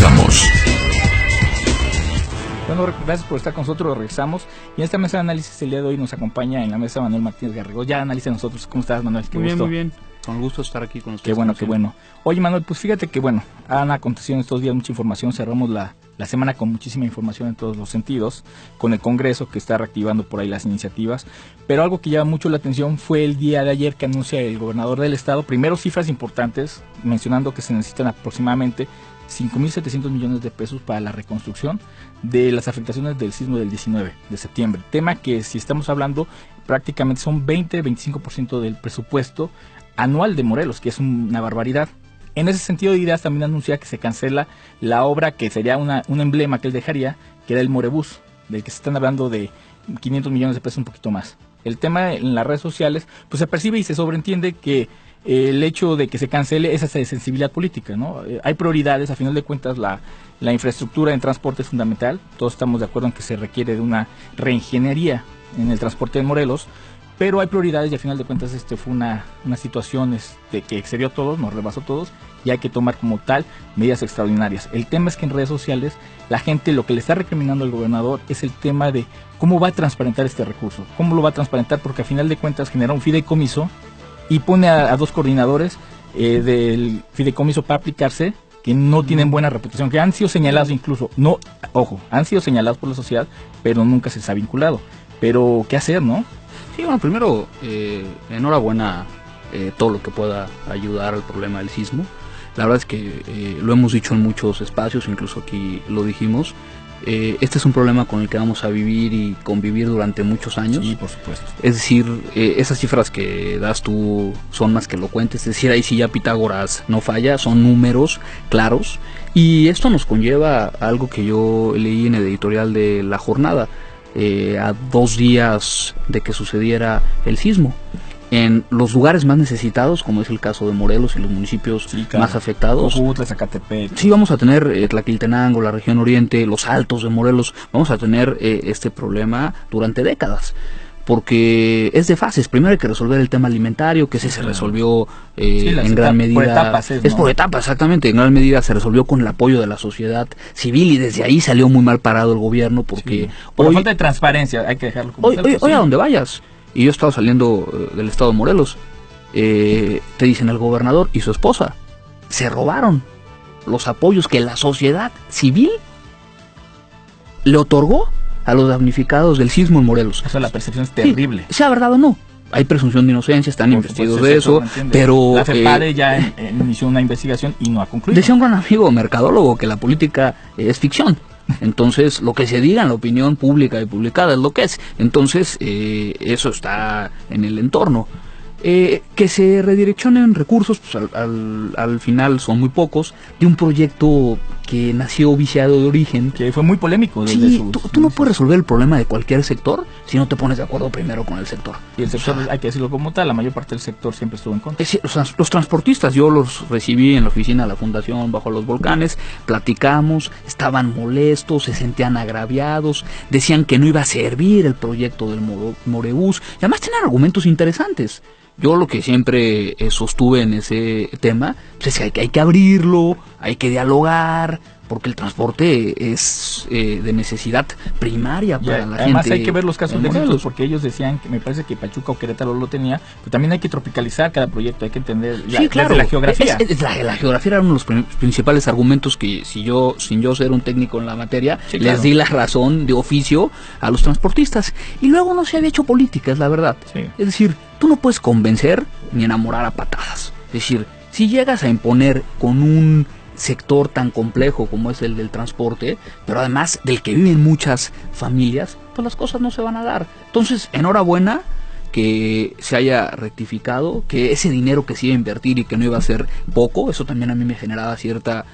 Regresamos. Bueno, gracias por estar con nosotros, regresamos. Y en esta mesa de análisis el día de hoy nos acompaña en la mesa Manuel Martínez Garrigós. Ya analiza nosotros. ¿Cómo estás, Manuel? Qué gusto. Muy bien. Con gusto estar aquí con ustedes. Qué bueno, qué bueno. Oye, Manuel, pues fíjate que bueno, han acontecido en estos días mucha información. Cerramos la semana con muchísima información en todos los sentidos, con el Congreso que está reactivando por ahí las iniciativas. Pero algo que llama mucho la atención fue el día de ayer que anuncia el gobernador del estado, primero cifras importantes, mencionando que se necesitan aproximadamente 5.700 millones de pesos para la reconstrucción de las afectaciones del sismo del 19 de septiembre. Tema que, si estamos hablando, prácticamente son 20-25% del presupuesto anual de Morelos, que es una barbaridad. En ese sentido de ideas también anuncia que se cancela la obra que sería un emblema que él dejaría, que era el Morebús, del que se están hablando de 500 millones de pesos, un poquito más. El tema en las redes sociales, pues se percibe y se sobreentiende que el hecho de que se cancele es esa sensibilidad política, ¿no? Hay prioridades, a final de cuentas la infraestructura en transporte es fundamental, todos estamos de acuerdo en que se requiere de una reingeniería en el transporte de Morelos, pero hay prioridades y a final de cuentas fue una situación que excedió a todos, nos rebasó a todos y hay que tomar como tal medidas extraordinarias. El tema es que en redes sociales la gente lo que le está recriminando al gobernador es el tema de cómo va a transparentar este recurso, cómo lo va a transparentar, porque a final de cuentas genera un fideicomiso y pone a dos coordinadores del fideicomiso para aplicarse que no tienen buena reputación, que han sido señalados incluso, no, ojo, han sido señalados por la sociedad, pero nunca se les ha vinculado. Pero, ¿qué hacer, no? Sí, bueno, primero, enhorabuena todo lo que pueda ayudar al problema del sismo. La verdad es que lo hemos dicho en muchos espacios, incluso aquí lo dijimos. Este es un problema con el que vamos a vivir y convivir durante muchos años. Sí, por supuesto. Es decir, esas cifras que das tú son más que elocuentes. Es decir, ahí sí ya Pitágoras no falla, son números claros. Y esto nos conlleva a algo que yo leí en el editorial de La Jornada, a 2 días de que sucediera el sismo. En los lugares más necesitados, como es el caso de Morelos y los municipios más afectados, Cojutla, Zacatepec. Sí, vamos a tener Tlaquiltenango, la región oriente, los altos de Morelos, vamos a tener este problema durante décadas, porque es de fases. Primero hay que resolver el tema alimentario, que se resolvió en gran medida. Por etapas, es por etapas, exactamente. En gran medida se resolvió con el apoyo de la sociedad civil y desde ahí salió muy mal parado el gobierno, porque por la falta de transparencia, hay que dejarlo como hoy a donde vayas. Y yo he estado saliendo del estado de Morelos, te dicen el gobernador y su esposa se robaron los apoyos que la sociedad civil le otorgó a los damnificados del sismo en Morelos. O sea, la percepción es terrible. Sí, sea verdad o no, hay presunción de inocencia, están investigados de eso, pero la FEPADE ya inició una investigación y no ha concluido. Decía un gran amigo mercadólogo que la política es ficción. Entonces, lo que se diga en la opinión pública y publicada es lo que es. Entonces, eso está en el entorno. Que se redireccionen recursos, pues al final son muy pocos, de un proyecto que nació viciado de origen. Que fue muy polémico. Sí, tú no puedes resolver el problema de cualquier sector si no te pones de acuerdo primero con el sector. Y el sector, hay que decirlo como tal, la mayor parte del sector siempre estuvo en contra. Los transportistas, yo los recibí en la oficina de la Fundación Bajo los Volcanes, platicamos, estaban molestos, se sentían agraviados, decían que no iba a servir el proyecto del Morebús, y además tenían argumentos interesantes. Yo lo que siempre sostuve en ese tema pues es que hay que abrirlo, hay que dialogar, porque el transporte es de necesidad primaria para la gente. Además hay que ver los casos de éxito, porque ellos decían que me parece que Pachuca o Querétaro lo tenía, pero también hay que tropicalizar cada proyecto, hay que entender la geografía. La geografía era uno de los principales argumentos que sin yo ser un técnico en la materia, les di la razón de oficio a los transportistas. Y luego no se había hecho política, es la verdad. Sí. Es decir, tú no puedes convencer ni enamorar a patadas. Es decir, si llegas a imponer con un sector tan complejo como es el del transporte, pero además del que viven muchas familias, pues las cosas no se van a dar. Entonces, enhorabuena que se haya rectificado, que ese dinero que se iba a invertir y que no iba a ser poco, eso también a mí me generaba cierta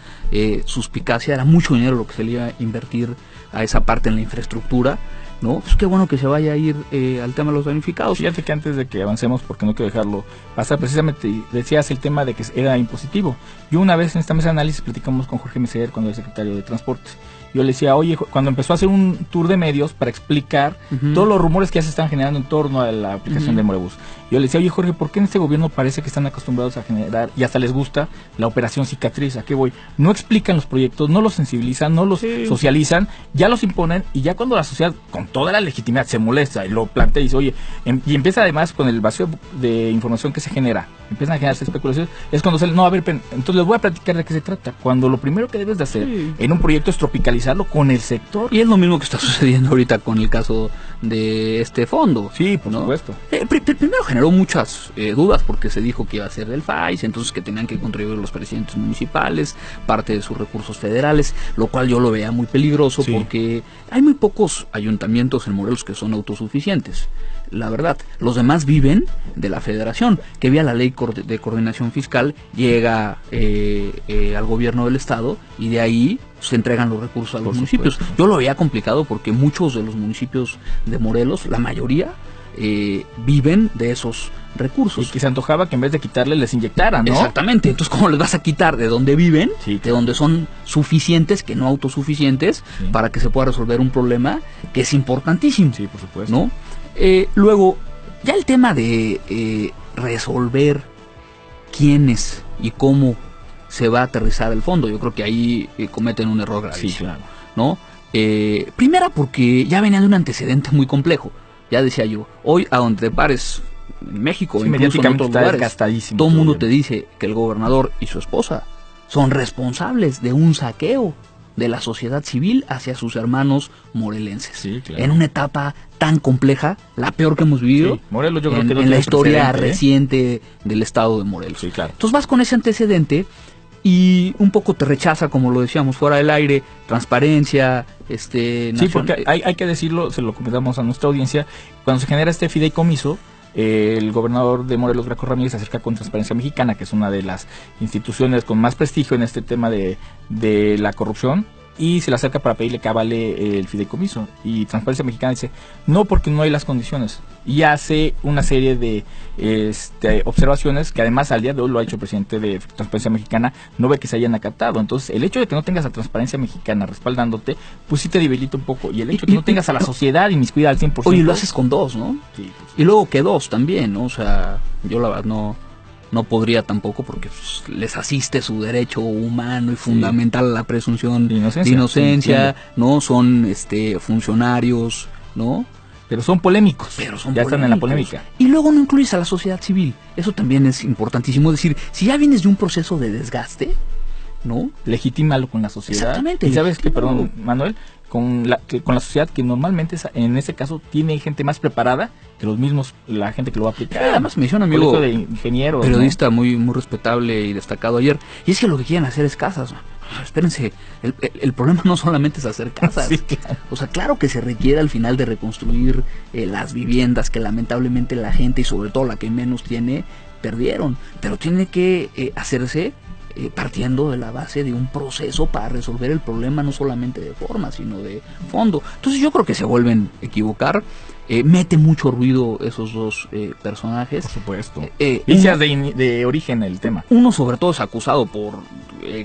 suspicacia, era mucho dinero lo que se le iba a invertir a esa parte en la infraestructura, ¿no? Pues qué bueno que se vaya a ir al tema de los damnificados. Fíjate que antes de que avancemos, porque no quiero dejarlo pasar, precisamente decías el tema de que era impositivo. Yo una vez en esta mesa de análisis platicamos con Jorge Meseguer, cuando era secretario de Transportes. Yo le decía, oye, cuando empezó a hacer un tour de medios para explicar todos los rumores que ya se están generando en torno a la aplicación de Morebús. Yo le decía, oye Jorge, ¿por qué en este gobierno parece que están acostumbrados a generar, y hasta les gusta, la operación cicatriz? ¿A qué voy? No explican los proyectos, no los sensibilizan, no los socializan, ya los imponen, y ya cuando la sociedad, con toda la legitimidad, se molesta y lo plantea y dice, oye, y empieza además con el vacío de información que se genera, empiezan a generarse especulaciones, es cuando sale, no, a ver, entonces les voy a platicar de qué se trata, cuando lo primero que debes de hacer en un proyecto es tropicalizarlo con el sector. Y es lo mismo que está sucediendo ahorita con el caso de este fondo. Sí, por supuesto. Primero generó muchas dudas porque se dijo que iba a ser del FAIS, entonces que tenían que contribuir los presidentes municipales, parte de sus recursos federales, lo cual yo lo veía muy peligroso porque hay muy pocos ayuntamientos en Morelos que son autosuficientes. La verdad, los demás viven de la federación, que vía la ley de coordinación fiscal llega al gobierno del estado y de ahí se entregan los recursos a los municipios. Yo lo veía complicado porque muchos de los municipios de Morelos, la mayoría, viven de esos recursos. Y que se antojaba que en vez de quitarles les inyectaran, ¿no? Exactamente. Entonces, ¿cómo les vas a quitar de donde viven, de donde son suficientes, que no autosuficientes, para que se pueda resolver un problema que es importantísimo? Sí, por supuesto. ¿No? Luego, ya el tema de resolver quiénes y cómo se va a aterrizar el fondo, yo creo que ahí cometen un error gravísimo. Sí, claro. ¿No? Primera porque ya venía de un antecedente muy complejo. Ya decía yo, hoy a donde te pares en México, incluso en otros lugares, todo el mundo te dice que el gobernador y su esposa son responsables de un saqueo de la sociedad civil hacia sus hermanos morelenses. Sí, claro. En una etapa tan compleja, la peor que hemos vivido Morelos, yo creo que en la historia reciente del estado de Morelos. Sí, claro. Entonces vas con ese antecedente y un poco te rechaza, como lo decíamos fuera del aire, transparencia, Sí, porque hay que decirlo, se lo comentamos a nuestra audiencia, cuando se genera este fideicomiso, el gobernador de Morelos, Graco Ramírez, se acerca con Transparencia Mexicana, que es una de las instituciones con más prestigio en este tema de la corrupción, y se le acerca para pedirle que avale el fideicomiso. Y Transparencia Mexicana dice, no, porque no hay las condiciones. Y hace una serie de observaciones que además al día de hoy lo ha hecho el presidente de Transparencia Mexicana, no ve que se hayan acatado. Entonces, el hecho de que no tengas a Transparencia Mexicana respaldándote, pues sí te debilita un poco. Y el hecho de que no tengas a la sociedad inmiscuida al 100%. Oye, lo haces con dos, ¿no? Sí, pues, y luego que dos también, ¿no? O sea, yo la verdad no podría tampoco porque pues, les asiste su derecho humano y fundamental a la presunción de inocencia, ¿no? Son funcionarios, ¿no? Pero son polémicos. Están en la polémica. Y luego no incluyes a la sociedad civil. Eso también es importantísimo. Es decir, si ya vienes de un proceso de desgaste, ¿no? Legitímalo con la sociedad. Exactamente. Y sabes que, perdón, Manuel, con la sociedad que normalmente en este caso tiene gente más preparada que los mismos, la gente que lo va a aplicar. Además me hizo un amigo de ingenieros, periodista, ¿no? muy respetable y destacado ayer, y es que lo que quieren hacer es casas. Espérense, el problema no solamente es hacer casas. Sí, claro. O sea, claro que se requiere al final de reconstruir las viviendas que lamentablemente la gente y sobre todo la que menos tiene perdieron, pero tiene que hacerse partiendo de la base de un proceso para resolver el problema no solamente de forma sino de fondo. Entonces yo creo que se vuelven a equivocar. Mete mucho ruido esos dos personajes. Por supuesto. Vicias de origen el tema. Uno sobre todo es acusado por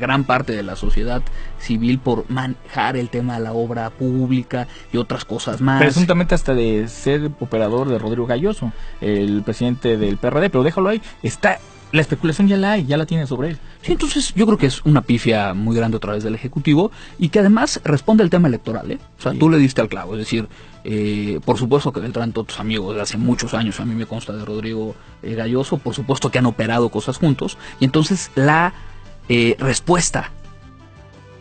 gran parte de la sociedad civil por manejar el tema de la obra pública y otras cosas más. Presuntamente hasta de ser operador de Rodrigo Galloso, el presidente del PRD, pero déjalo ahí. La especulación ya la tiene sobre él. Sí, entonces yo creo que es una pifia muy grande a través del Ejecutivo y que además responde al tema electoral, ¿eh? O sea, tú le diste al clavo, es decir, por supuesto que Beltrán, todos tus amigos de hace muchos años, a mí me consta de Rodrigo Galloso, por supuesto que han operado cosas juntos, y entonces la respuesta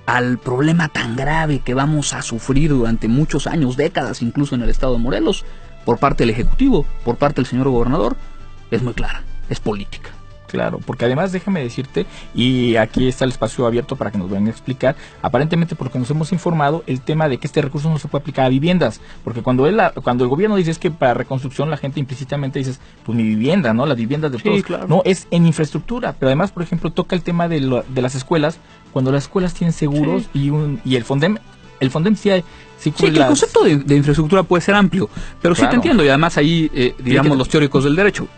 al problema tan grave que vamos a sufrir durante muchos años, décadas incluso en el estado de Morelos, por parte del Ejecutivo, por parte del señor gobernador, es muy clara, es política. Claro, porque además déjame decirte, y aquí está el espacio abierto para que nos vengan a explicar, aparentemente por lo que nos hemos informado, el tema de que este recurso no se puede aplicar a viviendas, porque cuando el gobierno dice es que para reconstrucción la gente implícitamente dices, pues mi vivienda, ¿no? Las viviendas de todos. Claro. No, es en infraestructura, pero además, por ejemplo, toca el tema de las escuelas, cuando las escuelas tienen seguros y el Fondem sí, que el concepto de infraestructura puede ser amplio, pero claro, sí te entiendo, y además ahí, digamos, los teóricos del derecho,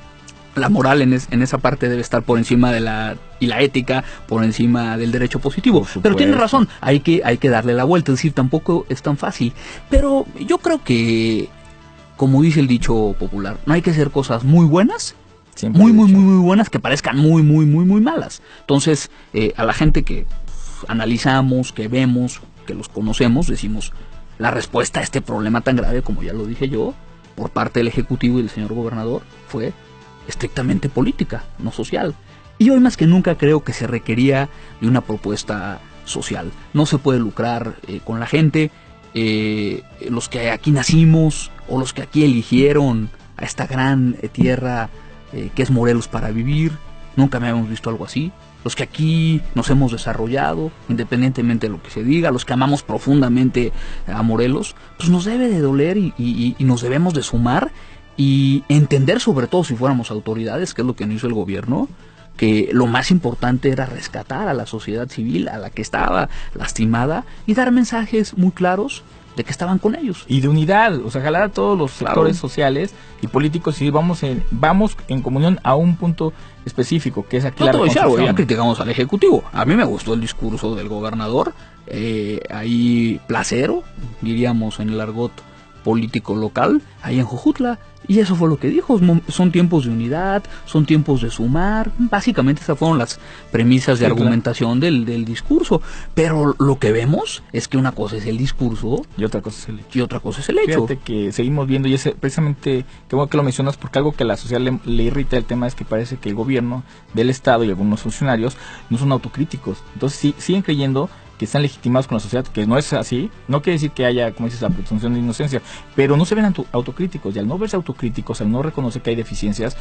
la moral en esa parte debe estar por encima de la ética por encima del derecho positivo. Pero tiene razón, hay que darle la vuelta, es decir, tampoco es tan fácil. Pero yo creo que, como dice el dicho popular, no hay que hacer cosas muy buenas Siempre muy, he muy, dicho. muy, muy buenas que parezcan muy, muy, muy, muy malas. Entonces, a la gente que analizamos, que vemos, que los conocemos, decimos, la respuesta a este problema tan grave, como ya lo dije yo, por parte del Ejecutivo y del señor gobernador, fue estrictamente política, no social. Y hoy más que nunca creo que se requería de una propuesta social. No se puede lucrar con la gente. Los que aquí nacimos o los que aquí eligieron a esta gran tierra que es Morelos para vivir, nunca habíamos visto algo así. Los que aquí nos hemos desarrollado, independientemente de lo que se diga, los que amamos profundamente a Morelos, pues nos debe de doler y nos debemos de sumar y entender, sobre todo si fuéramos autoridades, que es lo que no hizo el gobierno, que lo más importante era rescatar a la sociedad civil, a la que estaba lastimada, y dar mensajes muy claros de que estaban con ellos. Y de unidad, o sea, jalar a todos los sectores sociales y políticos y vamos en comunión a un punto específico, que es aquí la reconstrucción. Ya criticamos al Ejecutivo. A mí me gustó el discurso del gobernador, ahí placero, diríamos en el argot político local, ahí en Jojutla, y eso fue lo que dijo. Son tiempos de unidad, son tiempos de sumar. Básicamente esas fueron las premisas de argumentación del discurso. Pero lo que vemos es que una cosa es el discurso y otra cosa es el hecho. Y otra cosa es el hecho. Fíjate que seguimos viendo, y es precisamente, qué bueno que lo mencionas, porque algo que a la sociedad le irrita el tema es que parece que el gobierno del Estado y algunos funcionarios no son autocríticos. Entonces siguen creyendo que están legitimados con la sociedad, que no es así. No quiere decir que haya, como dices, la presunción de inocencia, pero no se ven autocríticos, y al no verse autocríticos, al no reconocer que hay deficiencias,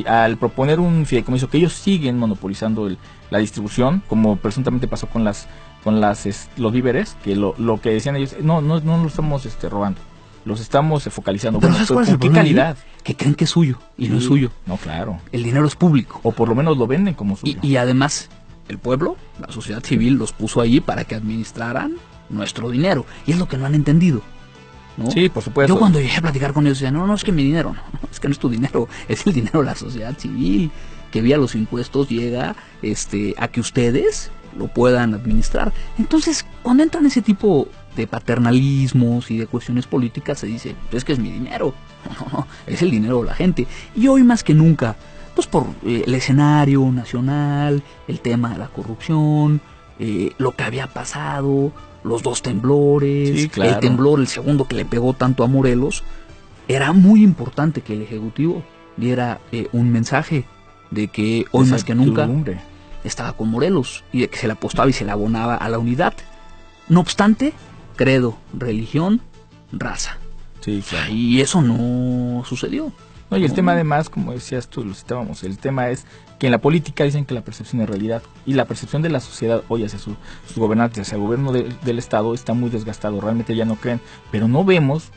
al proponer un fideicomiso, que ellos siguen monopolizando la distribución, como presuntamente pasó con los víveres, que lo que decían ellos, no lo estamos robando, los estamos focalizando. Pero ¿sabes cuál es el ¿qué problema calidad? Que creen que es suyo, y no es suyo. No, claro. El dinero es público. O por lo menos lo venden como suyo. Y además, el pueblo, la sociedad civil, los puso ahí para que administraran nuestro dinero. Y es lo que no han entendido, ¿no? Sí, por supuesto. Yo cuando llegué a platicar con ellos decía, no, es que mi dinero, no, es que no es tu dinero, es el dinero de la sociedad civil, que vía los impuestos llega a que ustedes lo puedan administrar. Entonces, cuando entran ese tipo de paternalismos y de cuestiones políticas, se dice, es que es mi dinero. No, es el dinero de la gente. Y hoy más que nunca, pues por el escenario nacional, el tema de la corrupción, lo que había pasado, los dos temblores, sí, claro. El temblor, el segundo que le pegó tanto a Morelos, era muy importante que el Ejecutivo diera un mensaje de que hoy más que nunca estaba con Morelos y de que se le apostaba y se le abonaba a la unidad. No obstante, credo, religión, raza. Sí, claro. Y eso no sucedió. No, y el tema además, como decías tú, lo citábamos, el tema es que en la política dicen que la percepción es realidad, y la percepción de la sociedad hoy hacia sus gobernantes, hacia el gobierno del Estado, está muy desgastado, realmente ya no creen, pero no vemos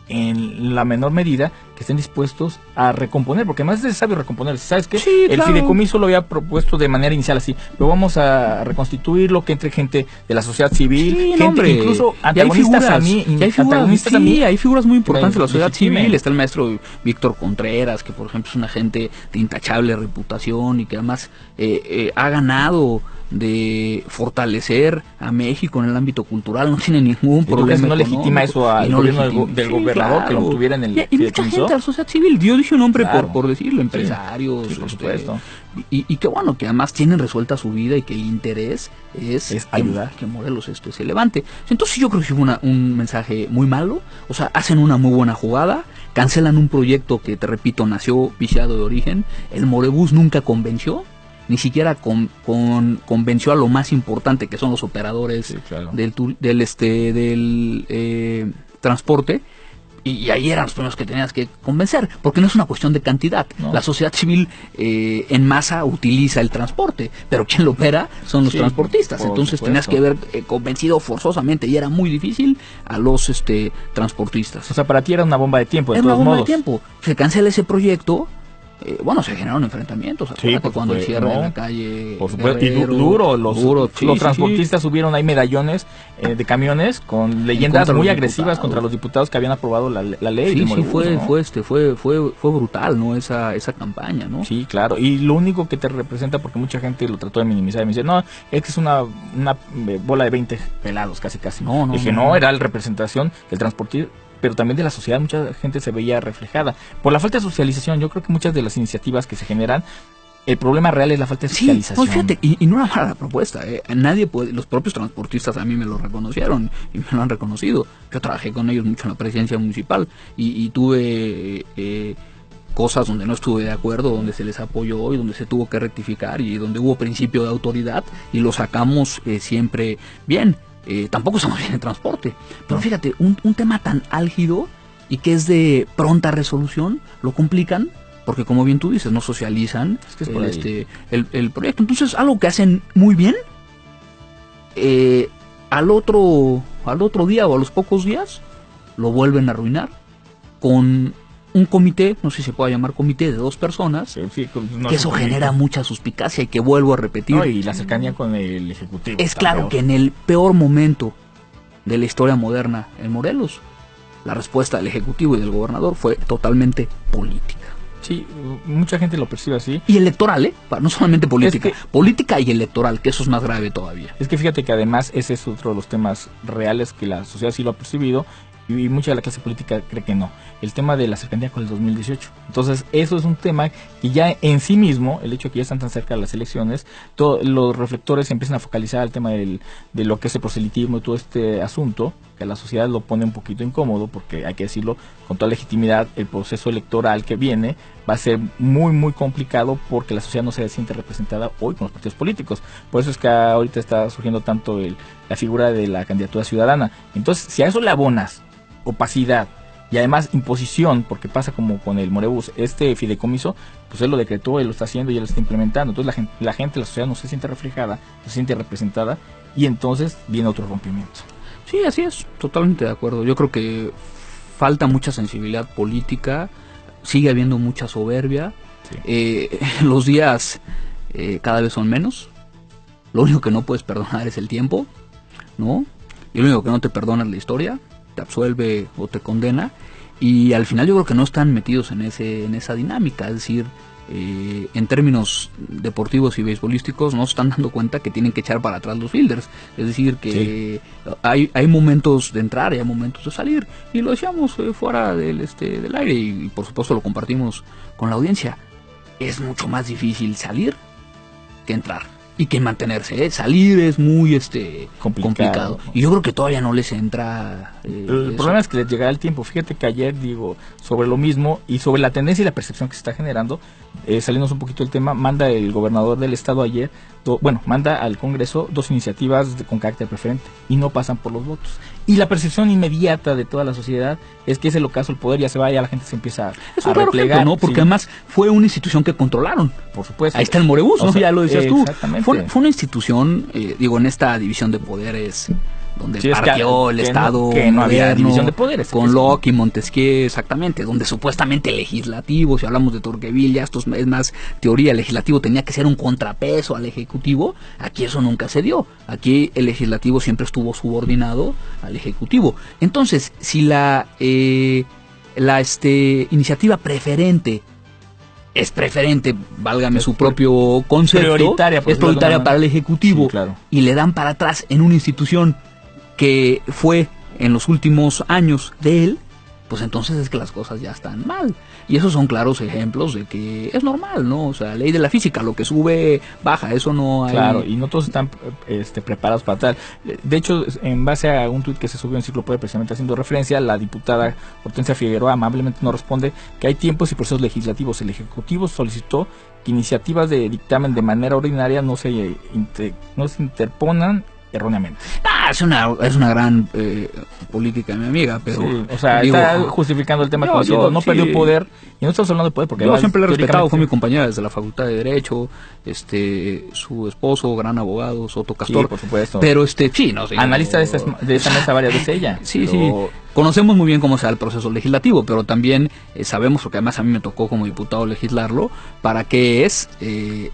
en la menor medida que estén dispuestos a recomponer, porque además es necesario recomponer. ¿Sabes qué? Sí, el fideicomiso lo había propuesto de manera inicial así, pero vamos a reconstituirlo, que entre gente de la sociedad civil, sí, gente incluso antagonistas a mí, antagonistas a mí. Hay figuras muy importantes de la sociedad legitime. Civil. Está el maestro Víctor Contreras, que por ejemplo es una gente de intachable reputación y que además ha ganado de fortalecer a México en el ámbito cultural, no tiene ningún problema. No legitima eso al gobierno del gobernador, claro, que lo tuviera en el y mucha gente de la sociedad civil. Yo dije un nombre claro, por decirlo, empresarios, sí, por supuesto. Y que bueno, que además tienen resuelta su vida y que el interés es ayudar que Morelos se levante. Entonces yo creo que hubo un mensaje muy malo. O sea, hacen una muy buena jugada, cancelan un proyecto que, te repito, nació viciado de origen. El Morebús nunca convenció, ni siquiera convenció a lo más importante, que son los operadores, sí, claro, del transporte. Y ahí eran los primeros que tenías que convencer, porque no es una cuestión de cantidad. No. La sociedad civil en masa utiliza el transporte, pero quien lo opera son los transportistas. Entonces tenías que haber convencido forzosamente, y era muy difícil, a los transportistas. O sea, para ti era una bomba de tiempo, de todos modos. Era una bomba de tiempo. Se cancela ese proyecto. Se generaron enfrentamientos. Acuérdate cuando el cierre en la calle. Por supuesto, Guerrero, y duro. Los transportistas subieron ahí medallones de camiones con leyendas muy agresivas contra los diputados que habían aprobado la ley. Sí, fue brutal, ¿no? Esa campaña, ¿no? Sí, claro. Y lo único que te representa, porque mucha gente lo trató de minimizar y me dice, no, es que es una bola de 20 pelados, casi. No, dije, no, era la representación del pero también de la sociedad mucha gente se veía reflejada. Por la falta de socialización, yo creo que muchas de las iniciativas que se generan, el problema real es la falta de socialización. Sí, no, fíjate, y no era mala propuesta, nadie puede, los propios transportistas a mí me lo reconocieron y me lo han reconocido. Yo trabajé con ellos mucho en la presidencia municipal y tuve cosas donde no estuve de acuerdo, donde se les apoyó y donde se tuvo que rectificar y donde hubo principio de autoridad y lo sacamos siempre bien. Tampoco estamos bien en transporte, pero fíjate, un tema tan álgido y que es de pronta resolución, lo complican. Porque como bien tú dices, no socializan el proyecto. Entonces, algo que hacen muy bien, al otro día o a los pocos días, lo vuelven a arruinar con un comité, no sé si se puede llamar comité, de 2 personas, que eso genera mucha suspicacia y que vuelvo a repetir. No, y la cercanía con el Ejecutivo. Es claro que en el peor momento de la historia moderna en Morelos, la respuesta del Ejecutivo y del gobernador fue totalmente política. Sí, mucha gente lo percibe así. Y electoral, no solamente política, política y electoral, que eso es más grave todavía. Es que fíjate que además ese es otro de los temas reales que la sociedad sí lo ha percibido y mucha de la clase política cree que no. El tema de la cercanía con el 2018. Entonces, eso es un tema que ya en sí mismo, el hecho de que ya están tan cerca de las elecciones, los reflectores se empiezan a focalizar al tema de lo que es el proselitismo y todo este asunto, que a la sociedad lo pone un poquito incómodo, porque hay que decirlo con toda legitimidad, el proceso electoral que viene va a ser muy, muy complicado porque la sociedad no se siente representada hoy con los partidos políticos. Por eso es que ahorita está surgiendo tanto la figura de la candidatura ciudadana. Entonces, si a eso le abonas opacidad y además imposición, porque pasa como con el Morebús, este fideicomiso, pues él lo decretó, él lo está haciendo y él lo está implementando. Entonces la sociedad no se siente reflejada, no se siente representada y entonces viene otro rompimiento. Sí, así es, totalmente de acuerdo. Yo creo que falta mucha sensibilidad política, sigue habiendo mucha soberbia, sí. Los días cada vez son menos, lo único que no puedes perdonar es el tiempo, ¿no? Y lo único que no te perdona es la historia, te absuelve o te condena, y al final yo creo que no están metidos en esa dinámica, es decir, en términos deportivos y beisbolísticos no se están dando cuenta que tienen que echar para atrás los fielders, es decir que sí. hay momentos de entrar y hay momentos de salir, y lo decíamos fuera del aire y por supuesto lo compartimos con la audiencia. Es mucho más difícil salir que entrar y que mantenerse, salir es muy complicado. Y yo creo que todavía no les entra el problema es que les llegará el tiempo. Fíjate que ayer sobre lo mismo y sobre la tendencia y la percepción que se está generando, saliéndonos un poquito del tema, manda el gobernador del estado ayer, manda al Congreso 2 iniciativas con carácter preferente y no pasan por los votos. Y la percepción inmediata de toda la sociedad es que es el ocaso, el poder ya se va, ya la gente se empieza a replegar. Ejemplo, ¿no? Porque sí. Además fue una institución que controlaron. Por supuesto. Ahí está el Morebús, ¿no? Ya lo decías tú. Exactamente. Fue una institución, en esta división de poderes, donde partió el Estado que no había división de poderes. Con Locke y Montesquieu, exactamente, donde supuestamente el legislativo, si hablamos de Tocqueville, ya esto es más teoría, el legislativo tenía que ser un contrapeso al ejecutivo. Aquí eso nunca se dio. Aquí el legislativo siempre estuvo subordinado al ejecutivo. Entonces, si la iniciativa preferente es preferente, válgame su propio concepto, es prioritaria para el Ejecutivo, sí, claro. Y le dan para atrás en una institución que fue en los últimos años de él, pues entonces es que las cosas ya están mal. Y esos son claros ejemplos de que es normal, ¿no? O sea, ley de la física, lo que sube, baja, eso no hay... Claro, y no todos están preparados para tal. De hecho, en base a un tuit que se subió en Ciclo Poder, precisamente haciendo referencia, la diputada Hortensia Figueroa amablemente nos responde que hay tiempos y procesos legislativos. El Ejecutivo solicitó que iniciativas de dictamen de manera ordinaria no se interpongan erróneamente. Es una gran política, mi amiga, pero... Sí, o sea, está justificando el tema diciendo, no perdió poder, y no estamos hablando de poder, porque... Yo siempre le he respetado, fue mi compañera desde la Facultad de Derecho, su esposo, gran abogado, Soto Castor. Sí, por supuesto. Pero sí, no sé. Analista de esta mesa varias veces ella. Sí, sí. Conocemos muy bien cómo se da el proceso legislativo, pero también sabemos, porque además a mí me tocó como diputado legislarlo, para qué es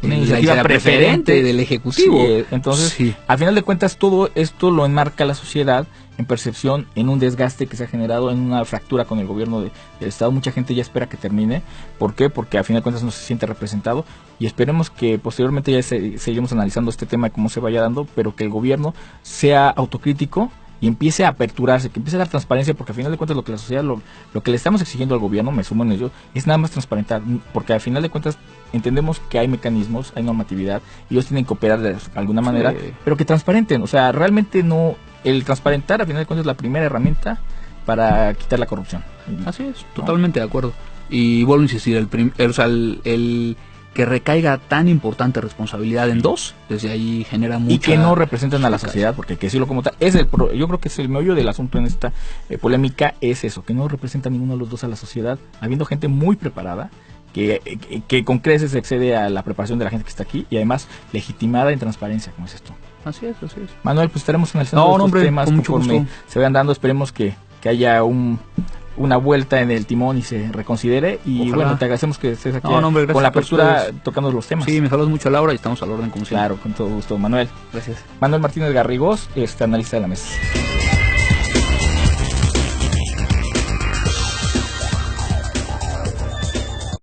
una iniciativa preferente del Ejecutivo. Sí, entonces, sí. Al final de cuentas, todo esto lo enmarca la sociedad en percepción, en un desgaste que se ha generado, en una fractura con el gobierno del Estado. Mucha gente ya espera que termine. ¿Por qué? Porque al final de cuentas no se siente representado, y esperemos que posteriormente ya seguiremos analizando este tema, cómo se vaya dando, pero que el gobierno sea autocrítico y empiece a aperturarse, que empiece a dar transparencia, porque al final de cuentas lo que la sociedad, lo que le estamos exigiendo al gobierno, me sumo en ello, es nada más transparentar, porque al final de cuentas entendemos que hay mecanismos, hay normatividad, y ellos tienen que operar de alguna manera, pero que transparenten, o sea, realmente no, el transparentar al final de cuentas es la primera herramienta para quitar la corrupción. Así es, totalmente de acuerdo. Y vuelvo a insistir, el que recaiga tan importante responsabilidad en dos, desde ahí genera mucha... Y que no representan a la sociedad, porque hay que decirlo como tal, yo creo que es el meollo del asunto en esta polémica, es eso, que no representa ninguno de los dos a la sociedad, habiendo gente muy preparada, que con creces excede a la preparación de la gente que está aquí, y además legitimada en transparencia, como es esto. Así es. Manuel, pues estaremos analizando estos temas conforme se vayan dando, esperemos que haya una vuelta en el timón y se reconsidere. Y ojalá. Bueno, te agradecemos que estés aquí hombre, con la apertura tocando los temas. Sí, me saludas mucho, Laura, y estamos al orden como siempre. Claro, con todo gusto, Manuel. Gracias. Manuel Martínez Garrigós, analista de la mesa.